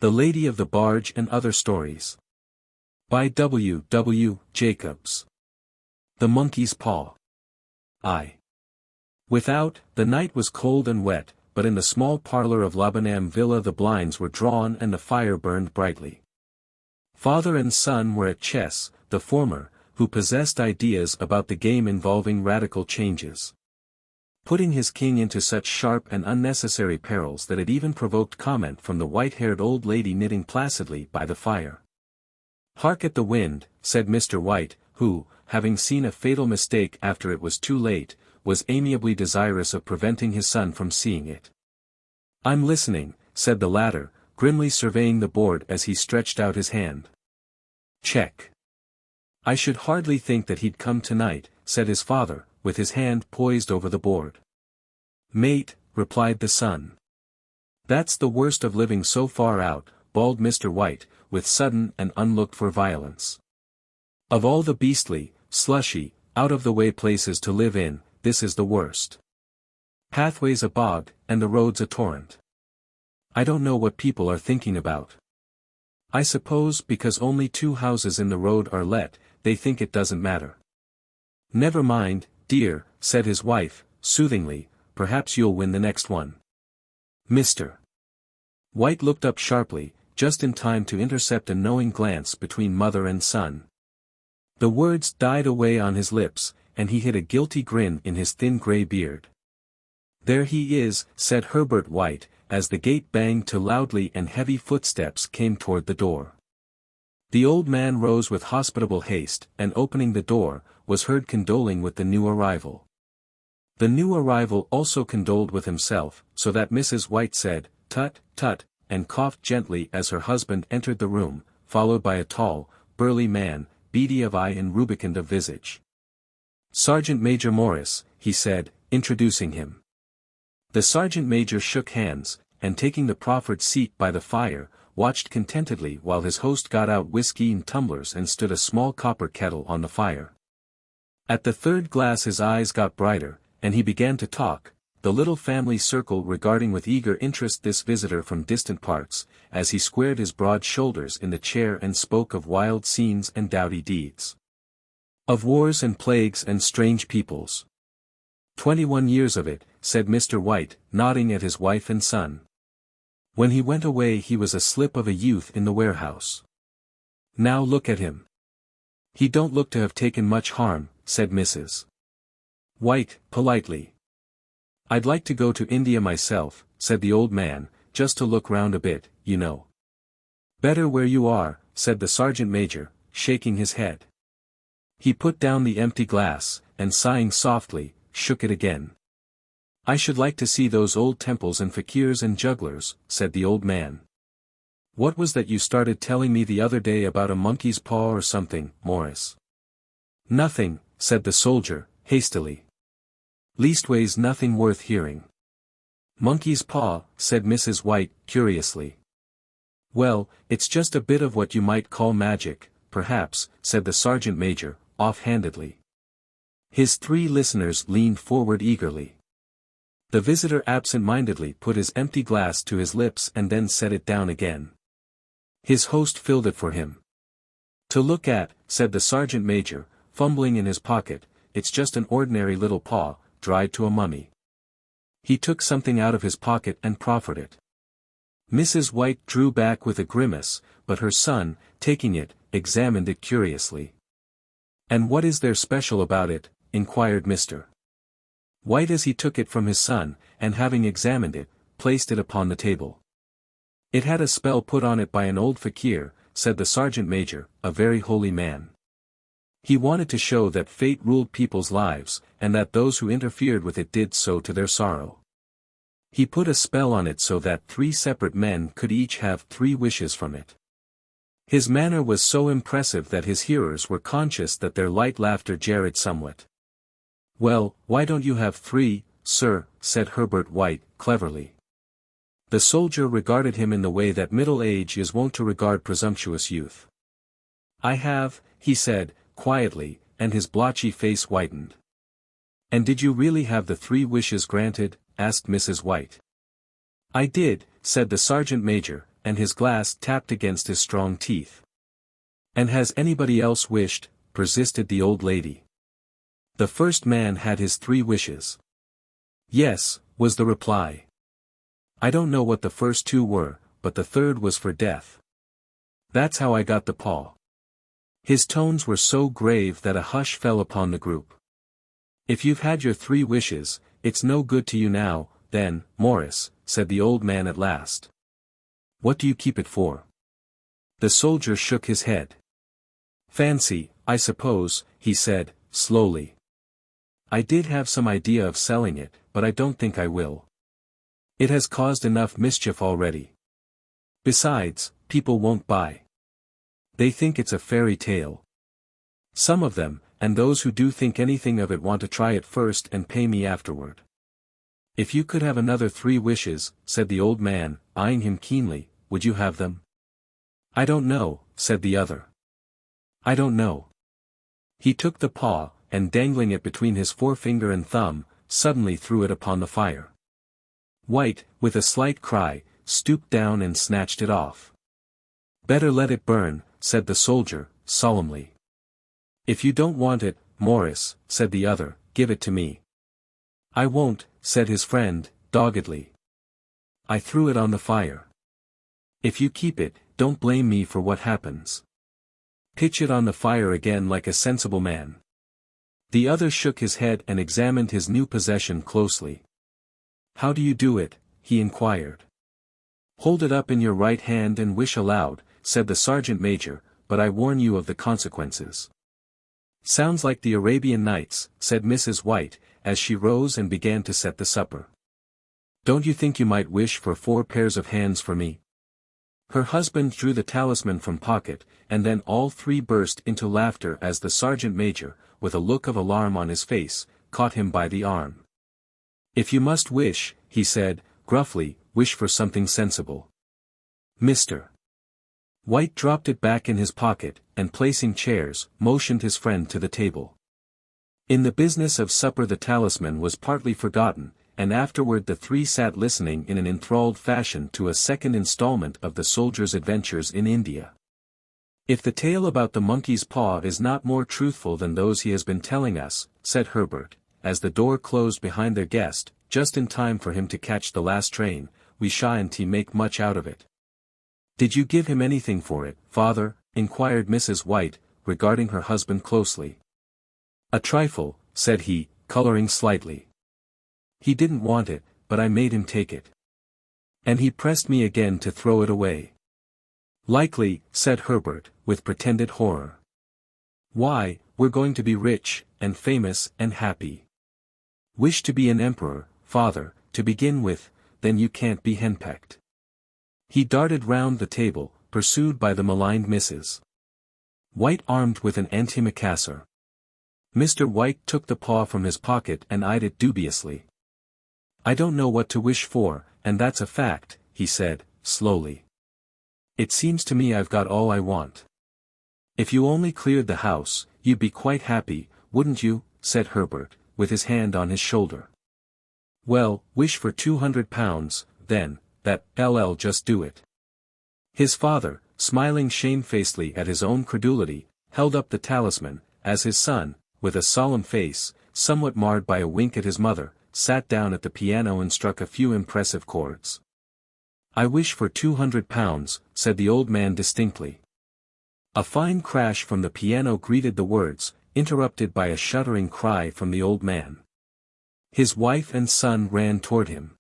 The Lady of the Barge and Other Stories. By W. W. Jacobs. The Monkey's Paw. Without, the night was cold and wet, but in the small parlor of Labanam Villa the blinds were drawn and the fire burned brightly. Father and son were at chess, the former, who possessed ideas about the game involving radical changes, putting his king into such sharp and unnecessary perils that it even provoked comment from the white-haired old lady knitting placidly by the fire. "Hark at the wind," said Mr. White, who, having seen a fatal mistake after it was too late, was amiably desirous of preventing his son from seeing it. "I'm listening," said the latter, grimly surveying the board as he stretched out his hand. "Check." "I should hardly think that he'd come tonight," said his father, with his hand poised over the board. "Mate," replied the son. "That's the worst of living so far out," bawled Mr. White, with sudden and unlooked-for violence. "Of all the beastly, slushy, out-of-the-way places to live in, this is the worst. Pathways a bog, and the roads a torrent. I don't know what people are thinking about. I suppose because only 2 houses in the road are let, they think it doesn't matter." "Never mind, dear," said his wife, soothingly, "perhaps you'll win the next one." Mr. White looked up sharply, just in time to intercept a knowing glance between mother and son. The words died away on his lips, and he hid a guilty grin in his thin grey beard. "There he is," said Herbert White, as the gate banged to loudly and heavy footsteps came toward the door. The old man rose with hospitable haste, and opening the door, was heard condoling with the new arrival. The new arrival also condoled with himself, so that Mrs. White said, "Tut, tut," and coughed gently as her husband entered the room, followed by a tall, burly man, beady of eye and rubicund of visage. "Sergeant Major Morris," he said, introducing him. The sergeant major shook hands, and taking the proffered seat by the fire, watched contentedly while his host got out whiskey in tumblers and stood a small copper kettle on the fire. At the third glass his eyes got brighter, and he began to talk, the little family circle regarding with eager interest this visitor from distant parts, as he squared his broad shoulders in the chair and spoke of wild scenes and doughty deeds, of wars and plagues and strange peoples. 21 years of it," said Mr. White, nodding at his wife and son. "When he went away he was a slip of a youth in the warehouse. Now look at him. He don't look to have taken much harm," said Mrs. White, politely. "I'd like to go to India myself," said the old man, "just to look round a bit, you know." "Better where you are," said the sergeant major, shaking his head. He put down the empty glass, and sighing softly, shook it again. "I should like to see those old temples and fakirs and jugglers," said the old man. "What was that you started telling me the other day about a monkey's paw or something, Morris?" "Nothing," said the soldier, hastily. "Leastways nothing worth hearing." "Monkey's paw," said Mrs. White, curiously. "Well, it's just a bit of what you might call magic, perhaps," said the sergeant major, off-handedly. His 3 listeners leaned forward eagerly. The visitor absent-mindedly put his empty glass to his lips and then set it down again. His host filled it for him. "To look at," said the sergeant major, fumbling in his pocket, "it's just an ordinary little paw, dried to a mummy." He took something out of his pocket and proffered it. Mrs. White drew back with a grimace, but her son, taking it, examined it curiously. "And what is there special about it?" inquired Mr. White as he took it from his son, and having examined it, placed it upon the table. "It had a spell put on it by an old fakir," said the sergeant major, "a very holy man. He wanted to show that fate ruled people's lives, and that those who interfered with it did so to their sorrow. He put a spell on it so that 3 separate men could each have 3 wishes from it. His manner was so impressive that his hearers were conscious that their light laughter jarred somewhat. "Well, why don't you have 3, sir?" said Herbert White, cleverly. The soldier regarded him in the way that middle age is wont to regard presumptuous youth. "I have," he said, quietly, and his blotchy face whitened. "And did you really have the 3 wishes granted?" asked Mrs. White. "I did," said the sergeant major, and his glass tapped against his strong teeth. "And has anybody else wished?" persisted the old lady. "The first man had his 3 wishes." "Yes," was the reply. "I don't know what the first 2 were, but the third was for death. That's how I got the paw." His tones were so grave that a hush fell upon the group. "If you've had your 3 wishes, it's no good to you now, then, Morris," said the old man at last. "What do you keep it for?" The soldier shook his head. "Fancy, I suppose," he said, slowly. "I did have some idea of selling it, but I don't think I will. It has caused enough mischief already. Besides, people won't buy. They think it's a fairy tale. Some of them, and those who do think anything of it want to try it first and pay me afterward." "If you could have another 3 wishes," said the old man, eyeing him keenly, "would you have them?" "I don't know," said the other. "I don't know." He took the paw, and dangling it between his forefinger and thumb, suddenly threw it upon the fire. White, with a slight cry, stooped down and snatched it off. "Better let it burn," said the soldier, solemnly. "If you don't want it, Morris," said the other, "give it to me." "I won't," said his friend, doggedly. "I threw it on the fire. If you keep it, don't blame me for what happens. Pitch it on the fire again like a sensible man." The other shook his head and examined his new possession closely. "How do you do it?" he inquired. "Hold it up in your right hand and wish aloud," said the sergeant major, "but I warn you of the consequences." "Sounds like the Arabian Nights," said Mrs. White, as she rose and began to set the supper. "Don't you think you might wish for 4 pairs of hands for me?" Her husband drew the talisman from pocket, and then all 3 burst into laughter as the sergeant major, with a look of alarm on his face, caught him by the arm. "If you must wish," he said, gruffly, "wish for something sensible. Mr. White dropped it back in his pocket, and placing chairs, motioned his friend to the table. In the business of supper the talisman was partly forgotten, and afterward the 3 sat listening in an enthralled fashion to a second installment of the soldier's adventures in India. "If the tale about the monkey's paw is not more truthful than those he has been telling us," said Herbert, as the door closed behind their guest, just in time for him to catch the last train, "we shan't make much out of it." "Did you give him anything for it, father?" inquired Mrs. White, regarding her husband closely. "A trifle," said he, coloring slightly. "He didn't want it, but I made him take it. And he pressed me again to throw it away." "Likely," said Herbert, with pretended horror. "Why, we're going to be rich, and famous, and happy. Wish to be an emperor, father, to begin with, then you can't be henpecked." He darted round the table, pursued by the maligned Mrs. White armed with an antimacassar. Mr. White took the paw from his pocket and eyed it dubiously. "I don't know what to wish for, and that's a fact," he said, slowly. "It seems to me I've got all I want." "If you only cleared the house, you'd be quite happy, wouldn't you?" said Herbert, with his hand on his shoulder. "Well, wish for £200, then, that'll just do it." His father, smiling shamefacedly at his own credulity, held up the talisman, as his son, with a solemn face, somewhat marred by a wink at his mother, sat down at the piano and struck a few impressive chords. "I wish for £200, said the old man distinctly. A fine crash from the piano greeted the words, interrupted by a shuddering cry from the old man. His wife and son ran toward him.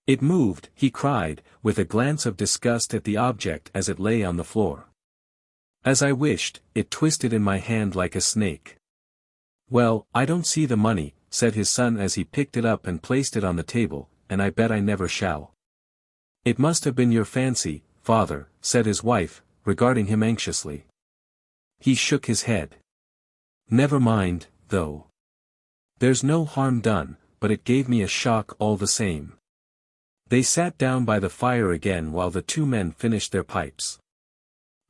"It moved," he cried, with a glance of disgust at the object as it lay on the floor. "As I wished, it twisted in my hand like a snake." "Well, I don't see the money," said his son as he picked it up and placed it on the table, "and I bet I never shall." "It must have been your fancy, father," said his wife, regarding him anxiously. He shook his head. "Never mind, though. There's no harm done, but it gave me a shock all the same." They sat down by the fire again while the 2 men finished their pipes.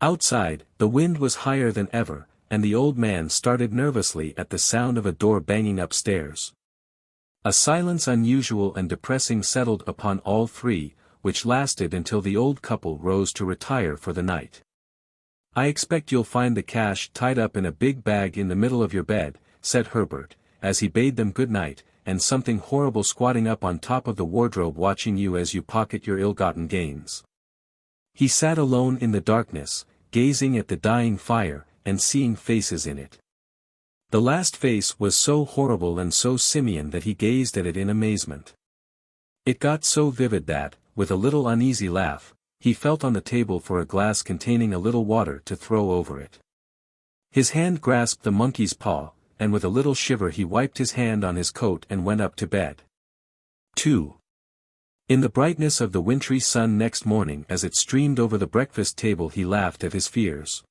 Outside, the wind was higher than ever, and the old man started nervously at the sound of a door banging upstairs. A silence unusual and depressing settled upon all 3, which lasted until the old couple rose to retire for the night. "I expect you'll find the cash tied up in a big bag in the middle of your bed," said Herbert, as he bade them good night, "and something horrible squatting up on top of the wardrobe watching you as you pocket your ill-gotten gains." He sat alone in the darkness, gazing at the dying fire, and seeing faces in it. The last face was so horrible and so simian that he gazed at it in amazement. It got so vivid that, with a little uneasy laugh, he felt on the table for a glass containing a little water to throw over it. His hand grasped the monkey's paw, and with a little shiver he wiped his hand on his coat and went up to bed. 2. In the brightness of the wintry sun next morning as it streamed over the breakfast table he laughed at his fears.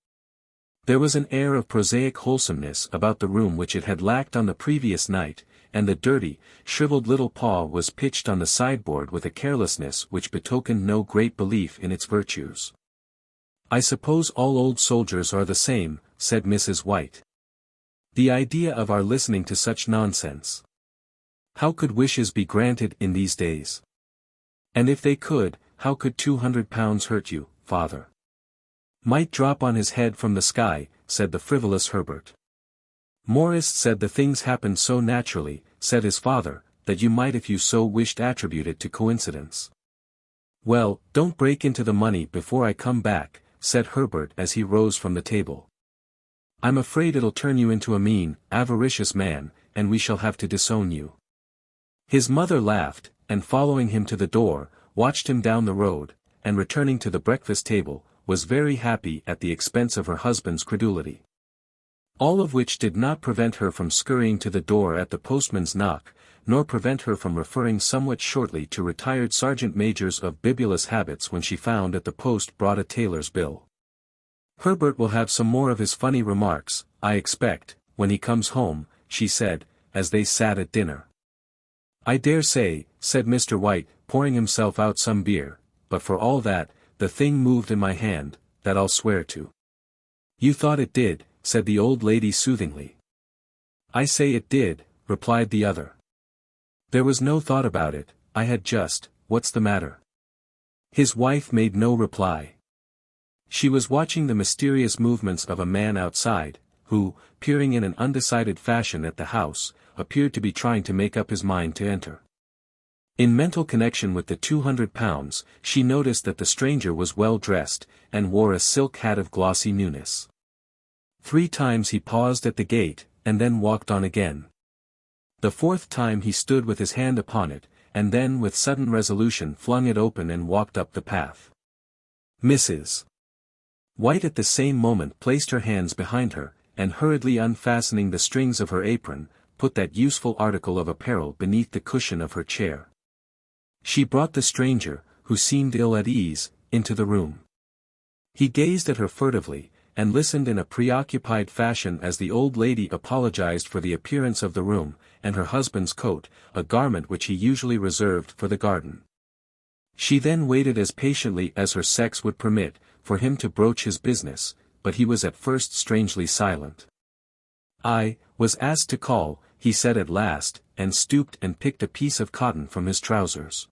There was an air of prosaic wholesomeness about the room which it had lacked on the previous night, and the dirty, shriveled little paw was pitched on the sideboard with a carelessness which betokened no great belief in its virtues. "I suppose all old soldiers are the same," said Mrs. White. "The idea of our listening to such nonsense. How could wishes be granted in these days? And if they could, how could £200 hurt you, father?" "Might drop on his head from the sky," said the frivolous Herbert. "Morris said the things happened so naturally," said his father, "that you might if you so wished attribute it to coincidence." "Well, don't break into the money before I come back," said Herbert as he rose from the table. "I'm afraid it'll turn you into a mean, avaricious man, and we shall have to disown you." His mother laughed, and following him to the door, watched him down the road, and returning to the breakfast table, was very happy at the expense of her husband's credulity. All of which did not prevent her from scurrying to the door at the postman's knock, nor prevent her from referring somewhat shortly to retired sergeant majors of bibulous habits when she found at the post brought a tailor's bill. "Herbert will have some more of his funny remarks, I expect, when he comes home," she said, as they sat at dinner. "I dare say," said Mr. White, pouring himself out some beer, "but for all that, the thing moved in my hand, that I'll swear to." "You thought it did," said the old lady soothingly. "I say it did," replied the other. "There was no thought about it, I had just, what's the matter?" His wife made no reply. She was watching the mysterious movements of a man outside, who, peering in an undecided fashion at the house, appeared to be trying to make up his mind to enter. In mental connection with the £200, she noticed that the stranger was well dressed, and wore a silk hat of glossy newness. 3 times he paused at the gate, and then walked on again. The 4th time he stood with his hand upon it, and then with sudden resolution flung it open and walked up the path. Mrs. White at the same moment placed her hands behind her, and hurriedly unfastening the strings of her apron, put that useful article of apparel beneath the cushion of her chair. She brought the stranger, who seemed ill at ease, into the room. He gazed at her furtively, and listened in a preoccupied fashion as the old lady apologized for the appearance of the room, and her husband's coat, a garment which he usually reserved for the garden. She then waited as patiently as her sex would permit, for him to broach his business, but he was at first strangely silent. "I was asked to call," he said at last, and stooped and picked a piece of cotton from his trousers.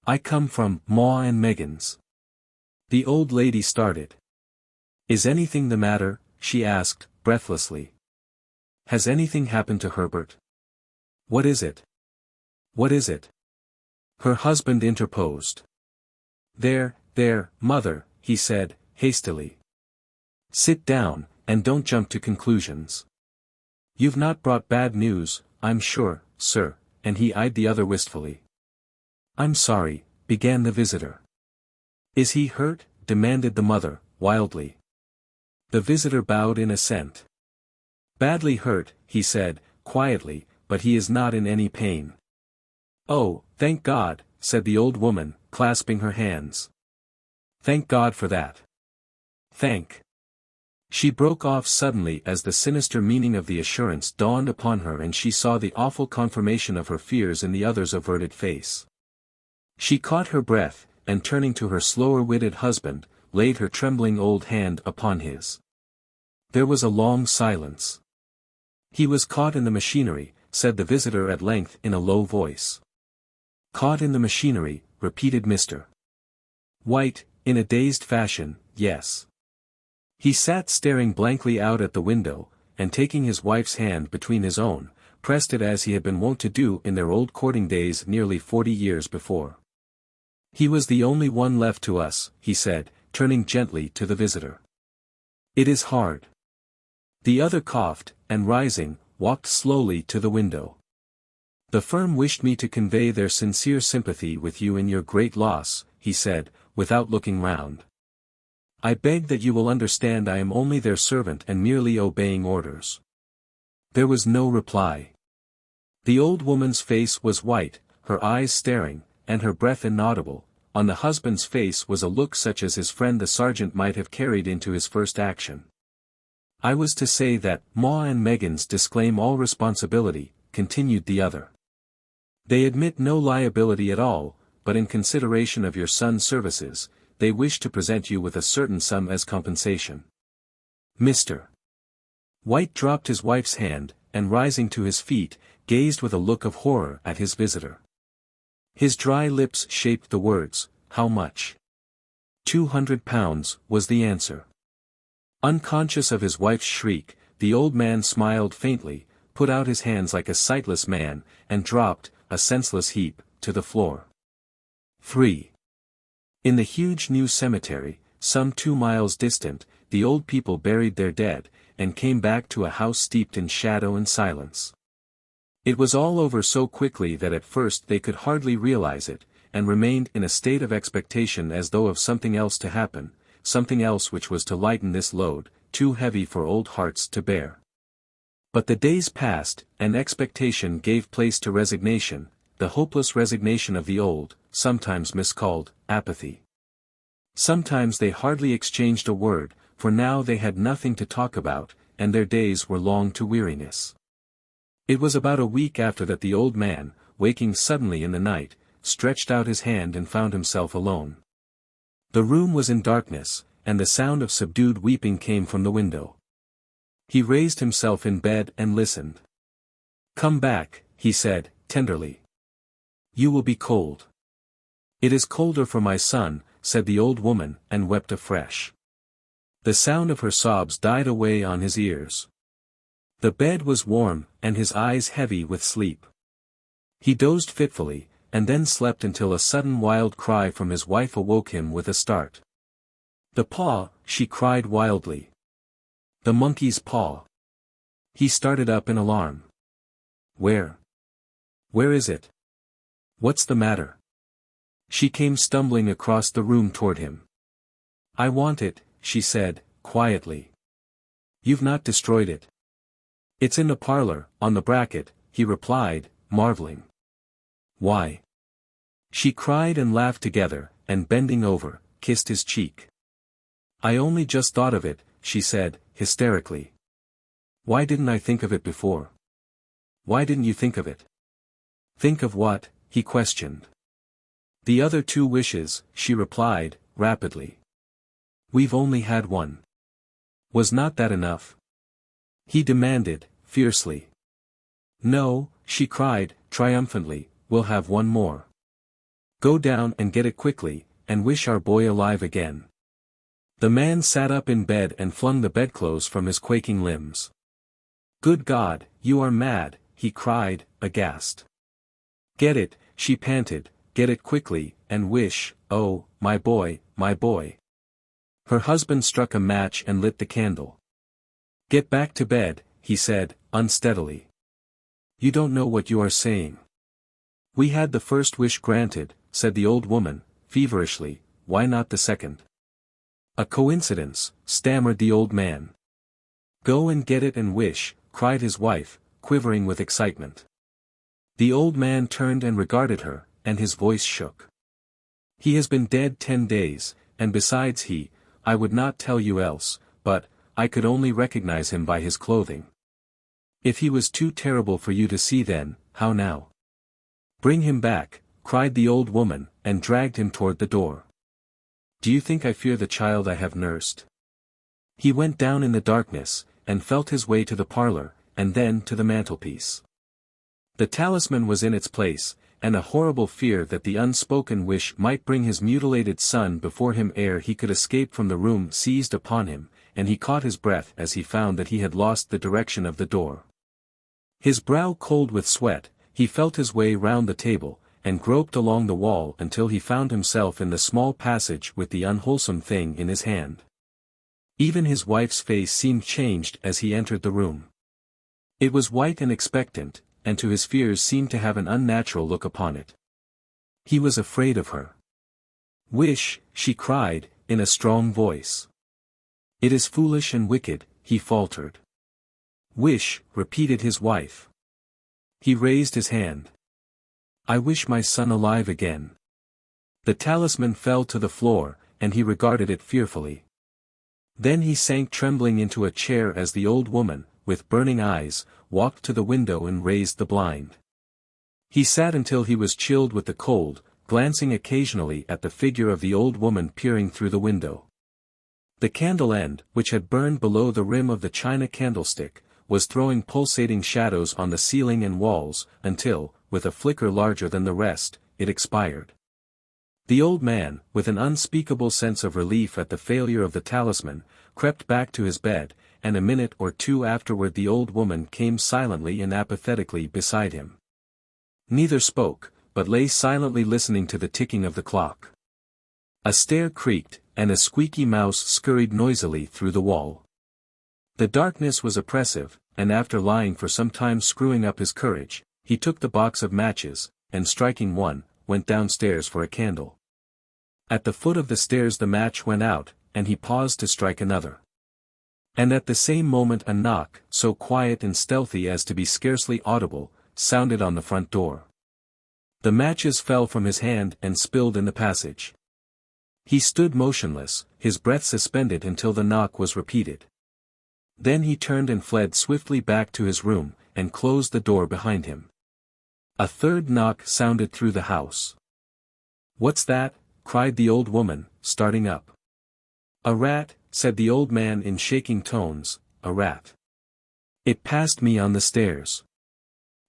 "I come from Ma and Megan's." The old lady started. "Is anything the matter?" she asked, breathlessly. "Has anything happened to Herbert?" "What is it? What is it?" Her husband interposed. There, mother," he said, hastily. "Sit down, and don't jump to conclusions. You've not brought bad news, I'm sure, sir," and he eyed the other wistfully. "I'm sorry," began the visitor. "Is he hurt?" demanded the mother, wildly. The visitor bowed in assent. "Badly hurt," he said, quietly, "but he is not in any pain." "Oh, thank God," said the old woman, clasping her hands. "Thank God for that. Thank—" She broke off suddenly as the sinister meaning of the assurance dawned upon her and she saw the awful confirmation of her fears in the other's averted face. She caught her breath, and turning to her slower-witted husband, laid her trembling old hand upon his. There was a long silence. "He was caught in the machinery," said the visitor at length in a low voice. Caught in the machinery, repeated Mr. White, in a dazed fashion, yes. He sat staring blankly out at the window, and taking his wife's hand between his own, pressed it as he had been wont to do in their old courting days nearly 40 years before. He was the only one left to us, he said, turning gently to the visitor. It is hard. The other coughed, and rising, walked slowly to the window. The firm wished me to convey their sincere sympathy with you in your great loss, he said, without looking round. I beg that you will understand I am only their servant and merely obeying orders. There was no reply. The old woman's face was white, her eyes staring, and her breath inaudible. On the husband's face was a look such as his friend the sergeant might have carried into his first action. I was to say that Ma and Meggins disclaim all responsibility, continued the other. They admit no liability at all, but in consideration of your son's services, they wish to present you with a certain sum as compensation. Mr. White dropped his wife's hand, and rising to his feet, gazed with a look of horror at his visitor. His dry lips shaped the words, how much? £200, was the answer. Unconscious of his wife's shriek, the old man smiled faintly, put out his hands like a sightless man, and dropped, a senseless heap, to the floor. 3. In the huge new cemetery, some 2 miles distant, the old people buried their dead, and came back to a house steeped in shadow and silence. It was all over so quickly that at first they could hardly realize it, and remained in a state of expectation as though of something else to happen, something else which was to lighten this load, too heavy for old hearts to bear. But the days passed, and expectation gave place to resignation, the hopeless resignation of the old, sometimes miscalled, apathy. Sometimes they hardly exchanged a word, for now they had nothing to talk about, and their days were long to weariness. It was about a week after that the old man, waking suddenly in the night, stretched out his hand and found himself alone. The room was in darkness, and the sound of subdued weeping came from the window. He raised himself in bed and listened. Come back, he said, tenderly. You will be cold. It is colder for my son, said the old woman, and wept afresh. The sound of her sobs died away on his ears. The bed was warm, and his eyes heavy with sleep. He dozed fitfully, and then slept until a sudden wild cry from his wife awoke him with a start. The paw, she cried wildly. The monkey's paw. He started up in alarm. Where? Where is it? What's the matter? She came stumbling across the room toward him. I want it, she said, quietly. You've not destroyed it. It's in the parlor, on the bracket, he replied, marveling. Why? She cried and laughed together, and bending over, kissed his cheek. I only just thought of it, she said, hysterically. Why didn't I think of it before? Why didn't you think of it? Think of what? He questioned. The other 2 wishes, she replied, rapidly. We've only had one. Was not that enough? He demanded, fiercely. No, she cried, triumphantly, we'll have one more. Go down and get it quickly, and wish our boy alive again. The man sat up in bed and flung the bedclothes from his quaking limbs. Good God, you are mad, he cried, aghast. Get it, she panted, get it quickly, and wish, oh, my boy, my boy. Her husband struck a match and lit the candle. Get back to bed, he said, unsteadily. You don't know what you are saying. We had the first wish granted, said the old woman, feverishly, why not the second? A coincidence, stammered the old man. Go and get it and wish, cried his wife, quivering with excitement. The old man turned and regarded her, and his voice shook. He has been dead 10 days, and besides I would not tell you else, but, I could only recognize him by his clothing. If he was too terrible for you to see then, how now? Bring him back, cried the old woman, and dragged him toward the door. Do you think I fear the child I have nursed? He went down in the darkness, and felt his way to the parlor, and then to the mantelpiece. The talisman was in its place, and a horrible fear that the unspoken wish might bring his mutilated son before him ere he could escape from the room seized upon him, and he caught his breath as he found that he had lost the direction of the door. His brow cold with sweat, he felt his way round the table, and groped along the wall until he found himself in the small passage with the unwholesome thing in his hand. Even his wife's face seemed changed as he entered the room. It was white and expectant, and to his fears seemed to have an unnatural look upon it. He was afraid of her. "Wish," she cried, in a strong voice. "It is foolish and wicked," he faltered. "Wish," repeated his wife. He raised his hand. "I wish my son alive again." The talisman fell to the floor, and he regarded it fearfully. Then he sank trembling into a chair as the old woman, with burning eyes, walked to the window and raised the blind. He sat until he was chilled with the cold, glancing occasionally at the figure of the old woman peering through the window. The candle end, which had burned below the rim of the china candlestick, was throwing pulsating shadows on the ceiling and walls, until, with a flicker larger than the rest, it expired. The old man, with an unspeakable sense of relief at the failure of the talisman, crept back to his bed, and a minute or two afterward the old woman came silently and apathetically beside him. Neither spoke, but lay silently listening to the ticking of the clock. A stair creaked, and a squeaky mouse scurried noisily through the wall. The darkness was oppressive, and after lying for some time screwing up his courage, he took the box of matches, and striking one, went downstairs for a candle. At the foot of the stairs the match went out, and he paused to strike another. And at the same moment a knock, so quiet and stealthy as to be scarcely audible, sounded on the front door. The matches fell from his hand and spilled in the passage. He stood motionless, his breath suspended until the knock was repeated. Then he turned and fled swiftly back to his room, and closed the door behind him. A third knock sounded through the house. "What's that?" cried the old woman, starting up. "A rat," said the old man in shaking tones, "a rat. It passed me on the stairs."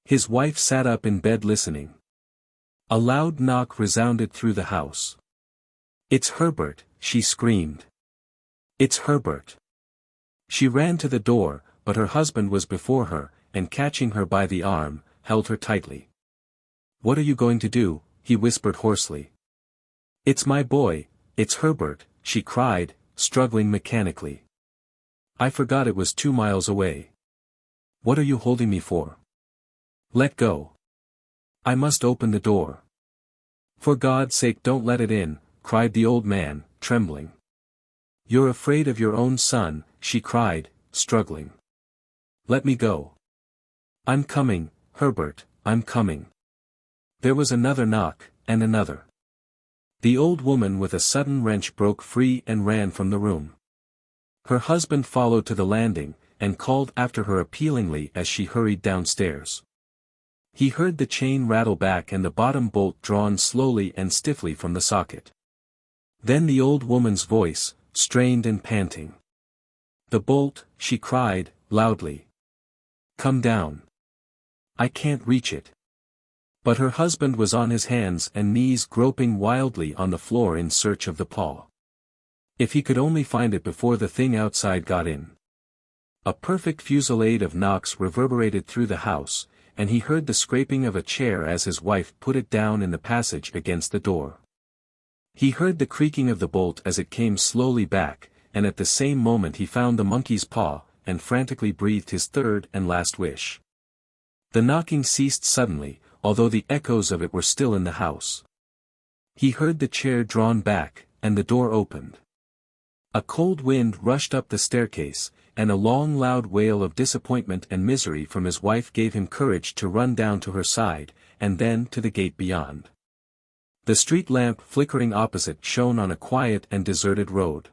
His wife sat up in bed listening. A loud knock resounded through the house. "It's Herbert," she screamed. "It's Herbert." She ran to the door, but her husband was before her, and catching her by the arm, held her tightly. "What are you going to do?" he whispered hoarsely. "It's my boy, it's Herbert," she cried, struggling mechanically. "I forgot it was 2 miles away. What are you holding me for? Let go. I must open the door." "For God's sake don't let it in," cried the old man, trembling. "You're afraid of your own son," she cried, struggling. "Let me go. I'm coming, Herbert, I'm coming." There was another knock, and another. The old woman with a sudden wrench broke free and ran from the room. Her husband followed to the landing, and called after her appealingly as she hurried downstairs. He heard the chain rattle back and the bottom bolt drawn slowly and stiffly from the socket. Then the old woman's voice, strained and panting. "The bolt," she cried, loudly. "Come down. I can't reach it." But her husband was on his hands and knees groping wildly on the floor in search of the paw. If he could only find it before the thing outside got in. A perfect fusillade of knocks reverberated through the house, and he heard the scraping of a chair as his wife put it down in the passage against the door. He heard the creaking of the bolt as it came slowly back, and at the same moment he found the monkey's paw, and frantically breathed his third and last wish. The knocking ceased suddenly, although the echoes of it were still in the house. He heard the chair drawn back, and the door opened. A cold wind rushed up the staircase, and a long loud wail of disappointment and misery from his wife gave him courage to run down to her side, and then to the gate beyond. The street lamp flickering opposite shone on a quiet and deserted road.